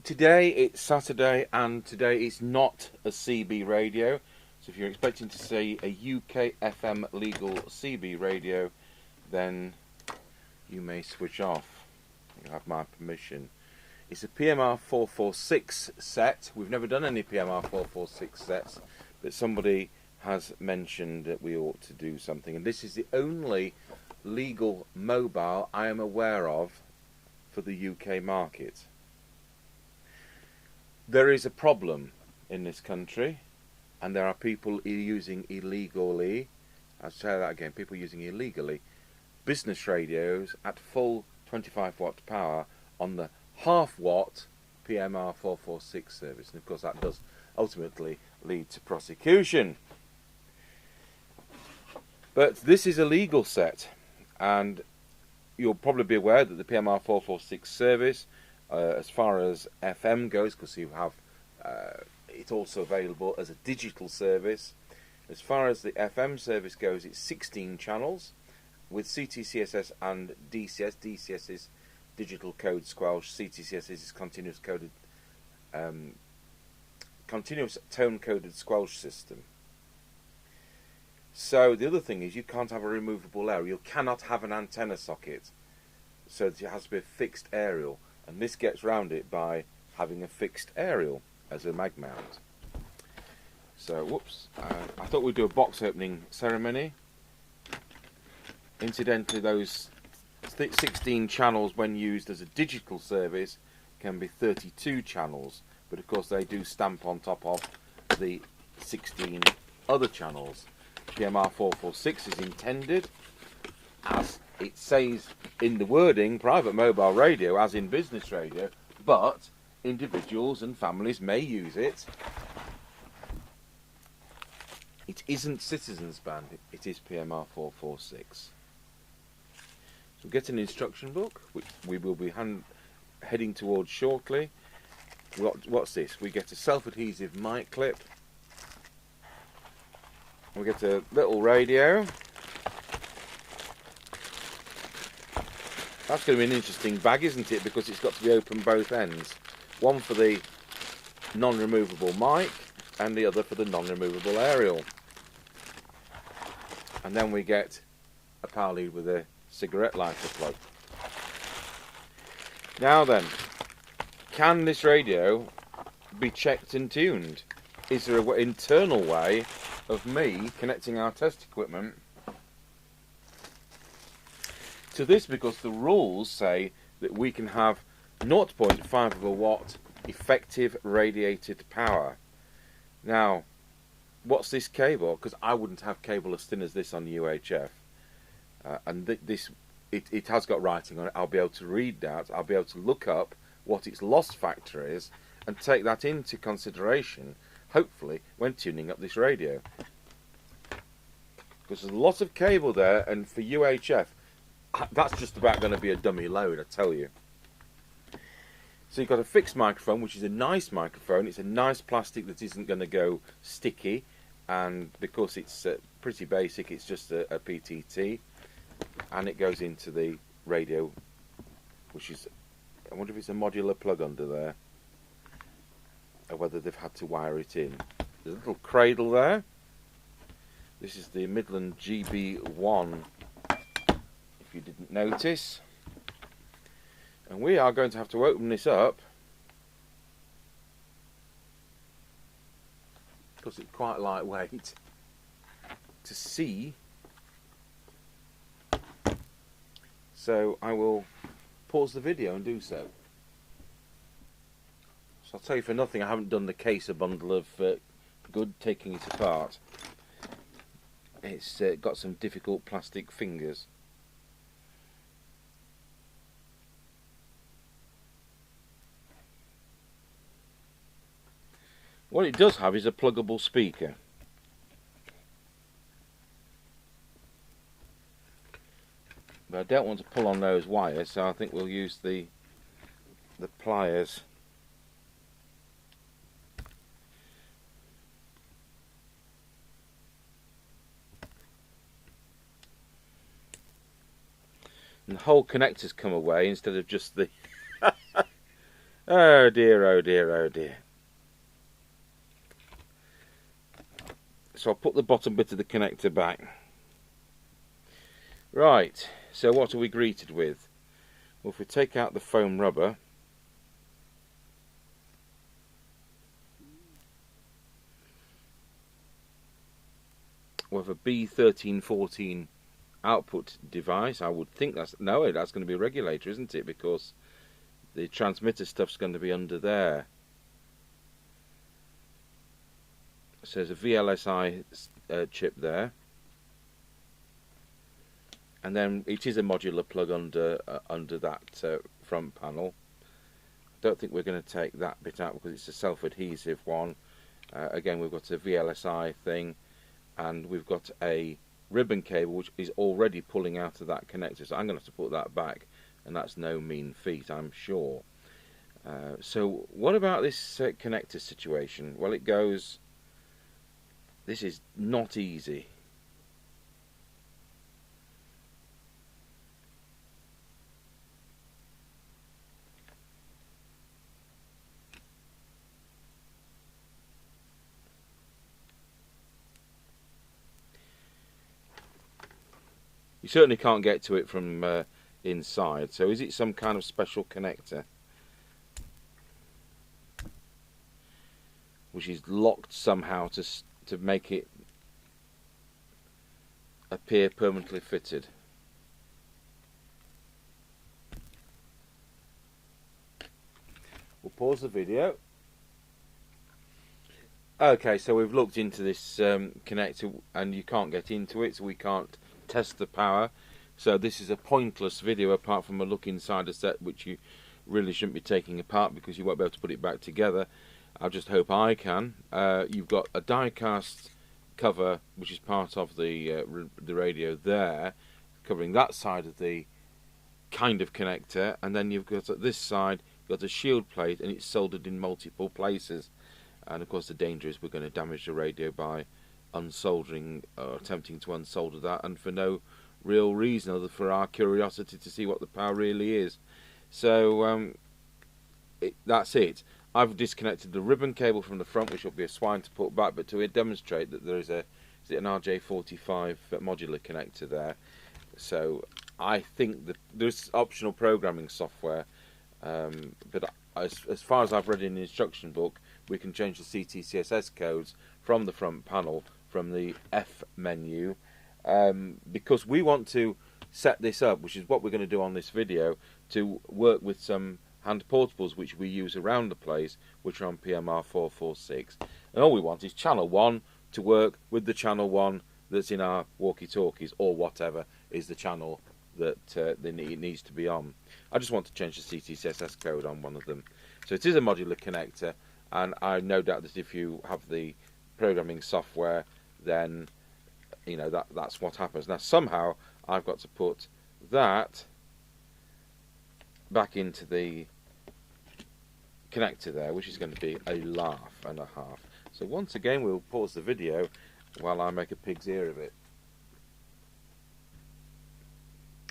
Today it's Saturday, and today it's not a CB radio. So if you're expecting to see a UK FM legal CB radio, then you may switch off. You have my permission. It's a PMR446 set. We've never done any PMR446 sets, but somebody has mentioned that we ought to do something. And this is the only legal mobile I am aware of for the UK market. There is a problem in this country, and there are people using illegally, I'll say that again, people using illegally, business radios at full 25 watt power on the half watt PMR446 service. And of course that does ultimately lead to prosecution. But this is a legal set, and you'll probably be aware that the PMR446 service, as far as FM goes, because you have it's also available as a digital service. As far as the FM service goes, it's 16 channels with CTCSS and DCS. DCS is digital code squelch. CTCSS is continuous tone coded squelch system. So the other thing is you can't have a removable aerial. You cannot have an antenna socket. So it has to be a fixed aerial. And this gets round it by having a fixed aerial as a mag mount. So, whoops, I thought we'd do a box opening ceremony. Incidentally, those 16 channels, when used as a digital service, can be 32 channels. But of course they do stamp on top of the 16 other channels. PMR446 is intended, as it says in the wording, private mobile radio, as in business radio, but individuals and families may use it. It isn't Citizens Band, it is PMR446. So we get an instruction book, which we will be heading towards shortly. What's this? We get a self-adhesive mic clip. We get a little radio. That's going to be an interesting bag, isn't it? Because it's got to be open both ends. One for the non-removable mic and the other for the non-removable aerial. And then we get a power lead with a cigarette lighter plug. Now then, can this radio be checked and tuned? Is there an internal way of me connecting our test equipment to this, because the rules say that we can have 0.5 of a watt effective radiated power. Now, what's this cable? Because I wouldn't have cable as thin as this on UHF, and it has got writing on it. I'll be able to read that. I'll be able to look up what its loss factor is and take that into consideration, hopefully, when tuning up this radio. Because there's a lot of cable there, and for UHF, that's just about going to be a dummy load, I tell you. So you've got a fixed microphone, which is a nice microphone. It's a nice plastic that isn't going to go sticky, and because it's pretty basic, it's just a PTT, and it goes into the radio, which is, I wonder if it's a modular plug under there, or whether they've had to wire it in. There's a little cradle there. This is the Midland GB1, if you didn't notice. And we are going to have to open this up because it's quite lightweight to see. So I will pause the video and do so. So I'll tell you for nothing, I haven't done the case a bundle of good taking it apart. It's got some difficult plastic fingers. What it does have is a pluggable speaker. But I don't want to pull on those wires, so I think we'll use the pliers. And the whole connector's come away instead of just the Oh dear, oh dear, oh dear. So I'll put the bottom bit of the connector back. Right, so what are we greeted with? Well, if we take out the foam rubber, with a B1314 output device, I would think that's going to be a regulator, isn't it? Because the transmitter stuff's going to be under there. So there's a VLSI chip there, and then it is a modular plug under that front panel. I don't think we're going to take that bit out because it's a self-adhesive one. Again, we've got a VLSI thing, and we've got a ribbon cable which is already pulling out of that connector, so I'm going to have to put that back, and that's no mean feat, I'm sure. So what about this connector situation? Well, it goes, this is not easy. You certainly can't get to it from inside, so is it some kind of special connector which is locked somehow to make it appear permanently fitted? We'll pause the video. Okay, so we've looked into this connector and you can't get into it, so we can't test the power. So this is a pointless video apart from a look inside a set which you really shouldn't be taking apart because you won't be able to put it back together. I just hope I can. You've got a die-cast cover which is part of the radio there, covering that side of the kind of connector, and then you've got at this side you've got a shield plate and it's soldered in multiple places. And of course the danger is we're going to damage the radio by unsoldering or attempting to unsolder that, and for no real reason other for our curiosity to see what the power really is. So that's it. I've disconnected the ribbon cable from the front, which will be a swine to put back, but to demonstrate that there is an RJ45 modular connector there. So I think that there's optional programming software, but as far as I've read in the instruction book, we can change the CTCSS codes from the front panel from the F menu, because we want to set this up, which is what we're going to do on this video, to work with some hand portables which we use around the place, which are on PMR446, and all we want is channel 1 to work with the channel 1 that's in our walkie-talkies, or whatever is the channel that it needs to be on. I just want to change the CTCSS code on one of them. So it is a modular connector, and I no doubt that if you have the programming software, then you know that's what happens. Now somehow I've got to put that back into the connector there, which is going to be a laugh and a half. So once again we'll pause the video while I make a pig's ear of it.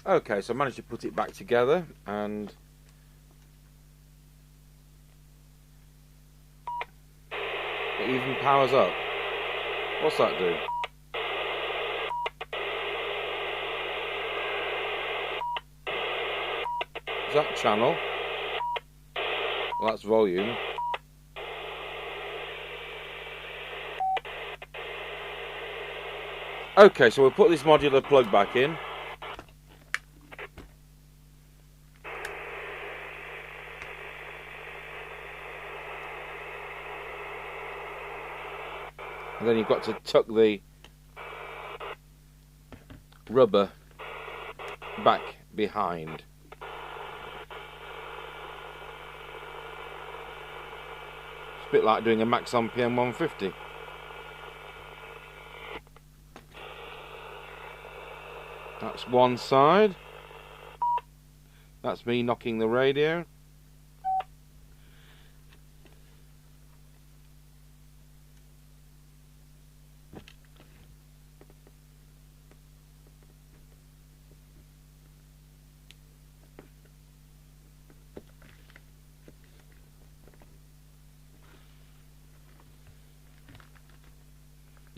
Okay, so I managed to put it back together, and it even powers up. What's that do? Is that channel? Well, that's volume. Okay, so we'll put this modular plug back in. And then you've got to tuck the rubber back behind. It's a bit like doing a Maxon PM150. That's one side. That's me knocking the radio.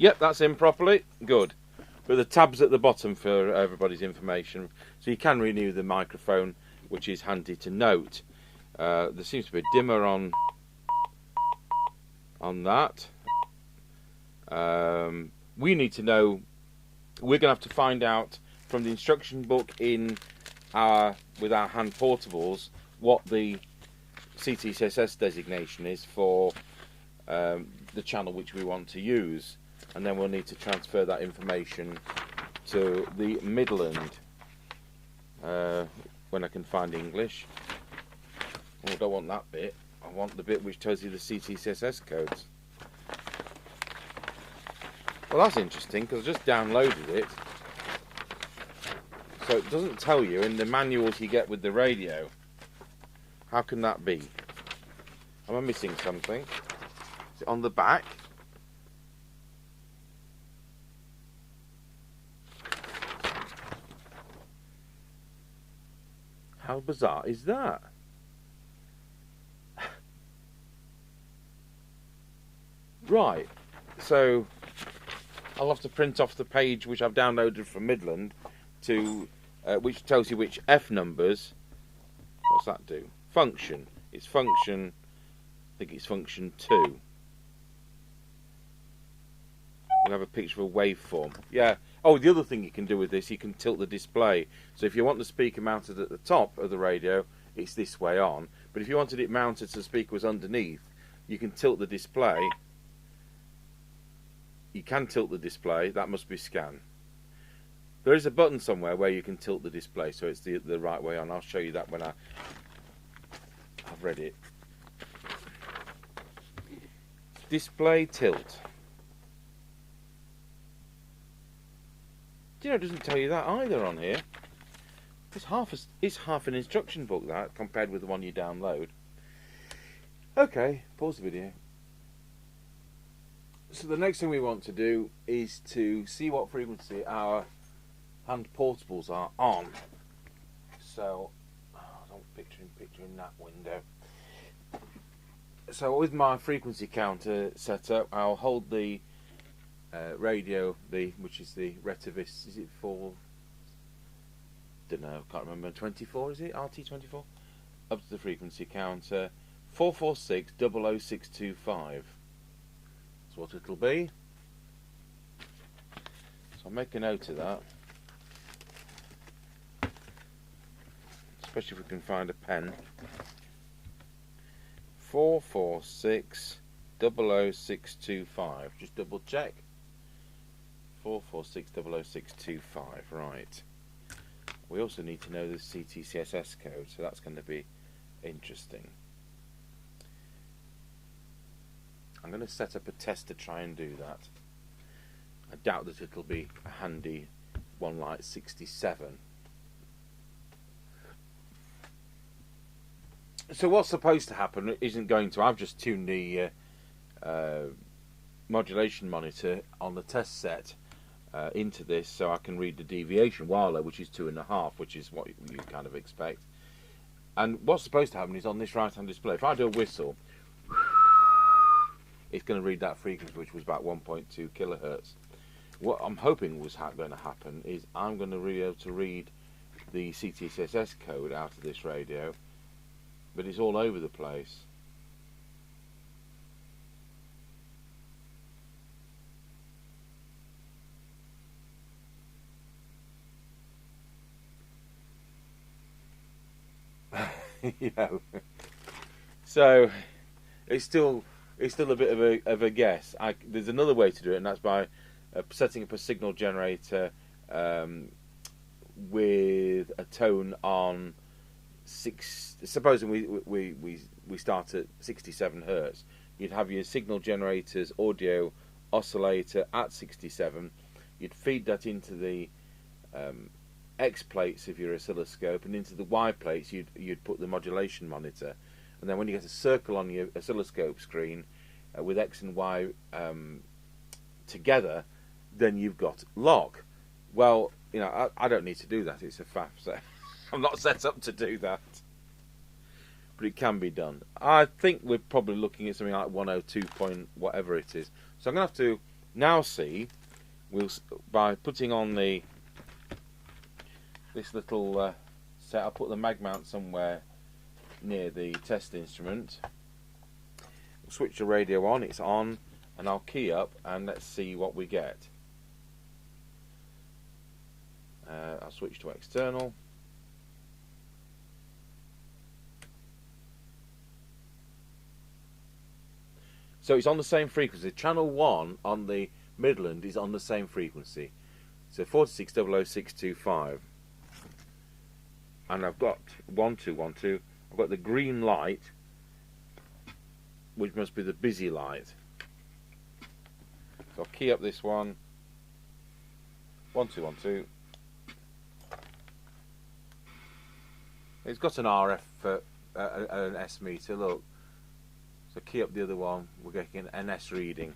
Yep, that's in properly. Good. But the tab's at the bottom for everybody's information, so you can renew the microphone, which is handy to note. There seems to be a dimmer on that. We need to know. We're going to have to find out from the instruction book with our hand portables what the CTCSS designation is for the channel which we want to use, and then we'll need to transfer that information to the Midland when I can find English. Oh, I don't want that bit. I want the bit which tells you the CTCSS codes. Well, that's interesting because I just downloaded it. So it doesn't tell you in the manuals you get with the radio. How can that be? Am I missing something? Is it on the back? How bizarre is that? Right, so I'll have to print off the page which I've downloaded from Midland which tells you which F numbers. What's that do? Function. It's function. I think it's function 2. We'll have a picture of a waveform. Yeah. Oh, the other thing you can do with this, you can tilt the display. So if you want the speaker mounted at the top of the radio, it's this way on. But if you wanted it mounted so the speaker was underneath, you can tilt the display. You can tilt the display. That must be scan. There is a button somewhere where you can tilt the display, so it's the right way on. I'll show you that when I've read it. Display tilt. Do you know, it doesn't tell you that either on here. It's half an instruction book, that, compared with the one you download. Okay, pause the video. So the next thing we want to do is to see what frequency our hand portables are on. So, don't picture in that window. So with my frequency counter set up, I'll hold the radio, which is the Retavis, is it 4? Don't know, can't remember. 24 is it? RT24? Up to the frequency counter 446 00625. That's what it'll be. So I'll make a note of that. Especially if we can find a pen. 446 00625. Just double check. 446 00625. Right. We also need to know the CTCSS code, so that's going to be interesting. I'm going to set up a test to try and do that. I doubt that it'll be a handy one like 67. So what's supposed to happen isn't going to. I've just tuned the modulation monitor on the test set into this, so I can read the deviation WALA, which is 2.5, which is what you kind of expect. And what's supposed to happen is on this right-hand display, if I do a whistle, it's going to read that frequency, which was about 1.2 kilohertz. What I'm hoping was going to happen is I'm going to be able to read the CTCSS code out of this radio, but it's all over the place. You know, so it's still a bit of a guess. There's another way to do it, and that's by setting up a signal generator with a tone on 6. Supposing we start at 67 hertz, you'd have your signal generator's audio oscillator at 67. You'd feed that into the X plates of your oscilloscope, and into the Y plates you'd put the modulation monitor, and then when you get a circle on your oscilloscope screen with X and Y together, then you've got lock. Well, you know, I don't need to do that. It's a faff. So I'm not set up to do that, but it can be done. I think we're probably looking at something like 102 point whatever it is. So I'm gonna have to now see, by putting on this little set, I'll put the mag mount somewhere near the test instrument. We'll switch the radio on, it's on, and I'll key up and let's see what we get. I'll switch to external. So it's on the same frequency. Channel 1 on the Midland is on the same frequency. So 4600625. And I've got 1212. I've got the green light, which must be the busy light. So I'll key up this one. 1212. It's got an RF an S meter, look. So key up the other one, we're getting an NS reading.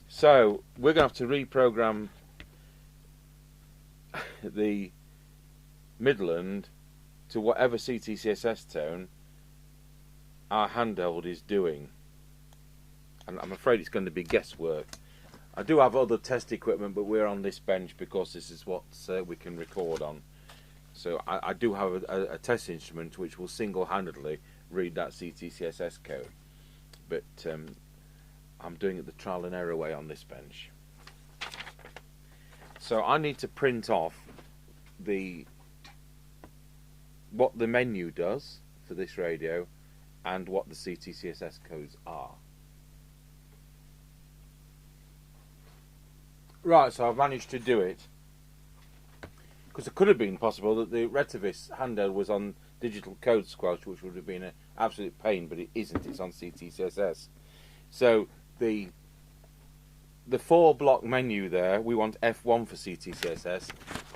So we're going to have to reprogram the Midland to whatever CTCSS tone our handheld is doing. And I'm afraid it's going to be guesswork. I do have other test equipment, but we're on this bench because this is what we can record on. So I do have a test instrument which will single-handedly read that CTCSS code. But I'm doing it the trial and error way on this bench. So I need to print off what the menu does for this radio and what the CTCSS codes are. Right, so I've managed to do it. Because it could have been possible that the Retavis handheld was on digital code squelch, which would have been an absolute pain, but it isn't. It's on CTCSS. So the 4-block menu there, we want F1 for CTCSS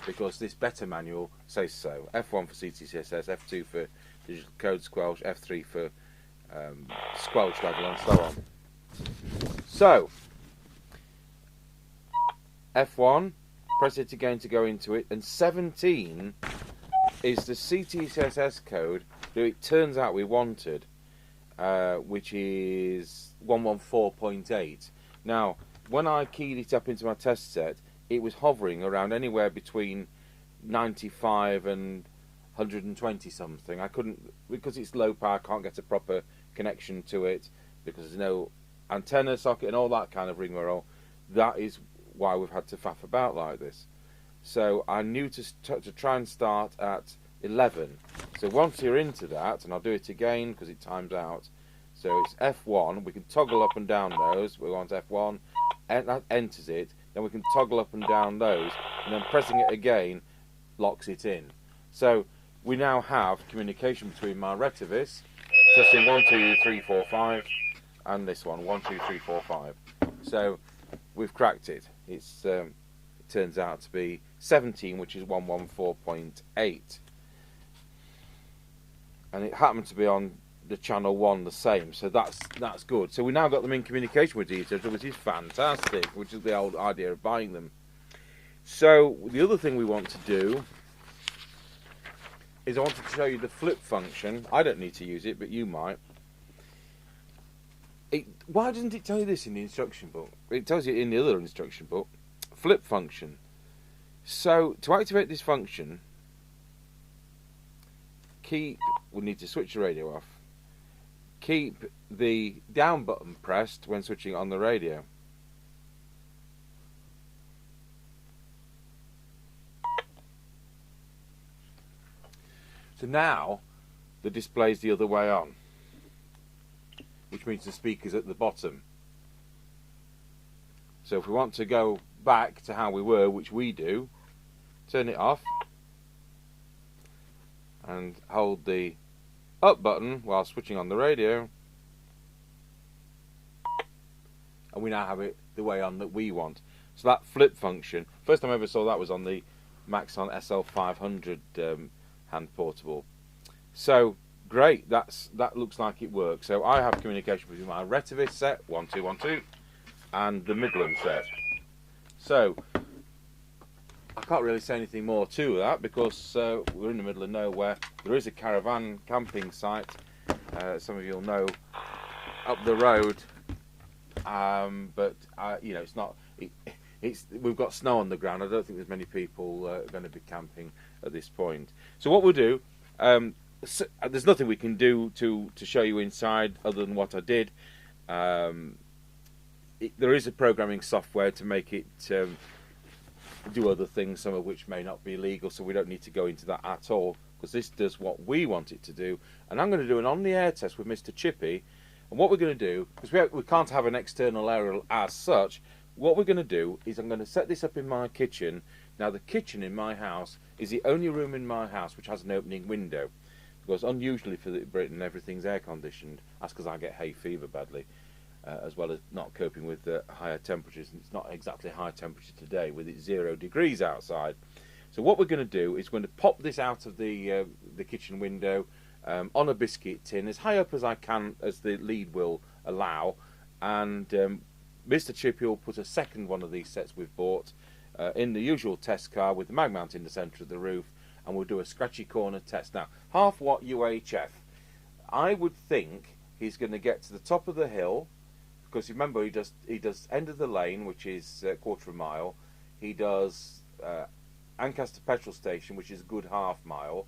because this better manual says so. F1 for CTCSS, F2 for digital code squelch, F3 for squelch level, and so on. So F1, press it again to go into it, and 17 is the CTCSS code that it turns out we wanted, which is 114.8. Now, when I keyed it up into my test set, it was hovering around anywhere between 95 and 120 something. I couldn't, because it's low power, I can't get a proper connection to it, because there's no antenna socket and all that kind of rigmarole. That is why we've had to faff about like this. So I knew to try and start at 11. So once you're into that, and I'll do it again because it times out. So it's F1. We can toggle up and down those. We want F1, and that enters it. Then we can toggle up and down those, and then pressing it again locks it in. So we now have communication between my Retavis, testing 1, 2, 3, 4, 5, and this one 1, 2, 3, 4, 5. So we've cracked it. It turns out to be 17, which is 114.8, and it happened to be on the channel 1 the same, so that's good. So we now got them in communication with each other, which is fantastic, which is the old idea of buying them. So the other thing we want to do is I wanted to show you the flip function. I don't need to use it, but you might. Why doesn't it tell you this in the instruction book? It tells you in the other instruction book. Flip function. So to activate this function, we need to switch the radio off. Keep the down button pressed when switching on the radio. So now the display's the other way on, which means the speaker's at the bottom. So if we want to go back to how we were, which we do, turn it off and hold the up button while switching on the radio, and we now have it the way on that we want. So that flip function, first time I ever saw that was on the Maxon SL500 hand portable. So great, that looks like it works. So I have communication between my Retavis set 1212 and the Midland set. So I can't really say anything more to that because we're in the middle of nowhere. There is a caravan camping site, some of you'll know, up the road, but you know, it's not we've got snow on the ground. I don't think there's many people going to be camping at this point. So what we'll do, there's nothing we can do to show you inside other than what I did. There is a programming software to make it do other things, some of which may not be legal, so we don't need to go into that at all, because this does what we want it to do. And I'm going to do an on-the-air test with Mr. Chippy. And what we're going to do, because we can't have an external aerial as such, what we're going to do is I'm going to set this up in my kitchen. Now, the kitchen in my house is the only room in my house which has an opening window, because unusually for Britain everything's air conditioned. That's because I get hay fever badly, as well as not coping with higher temperatures. And it's not exactly high temperature today with it 0 degrees outside. So what we're going to do is we're going to pop this out of the kitchen window on a biscuit tin as high up as I can, as the lead will allow, and Mr. Chippy will put a second one of these sets we've bought in the usual test car with the mag mount in the centre of the roof, and we'll do a scratchy corner test. Now, half watt UHF, I would think he's going to get to the top of the hill, because remember he does end of the lane, which is a quarter of a mile. He does Ancaster petrol station, which is a good half mile.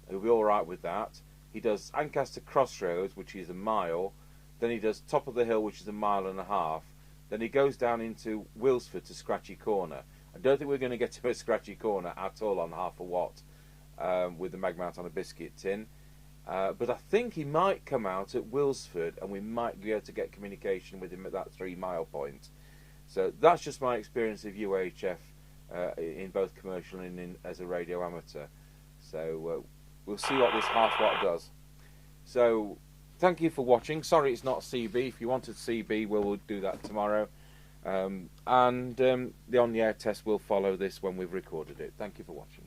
He'll be all right with that. He does Ancaster Crossroads, which is a mile. Then he does top of the hill, which is a mile and a half. Then he goes down into Wilsford to Scratchy Corner. I don't think we're going to get to a Scratchy Corner at all on half a watt with the mag mount on a biscuit tin. But I think he might come out at Wilsford, and we might be able to get communication with him at that 3 mile point. So that's just my experience of UHF in both commercial and as a radio amateur. So we'll see what this half watt does. So thank you for watching. Sorry it's not CB. If you wanted CB, we'll do that tomorrow. The on-the-air test will follow this when we've recorded it. Thank you for watching.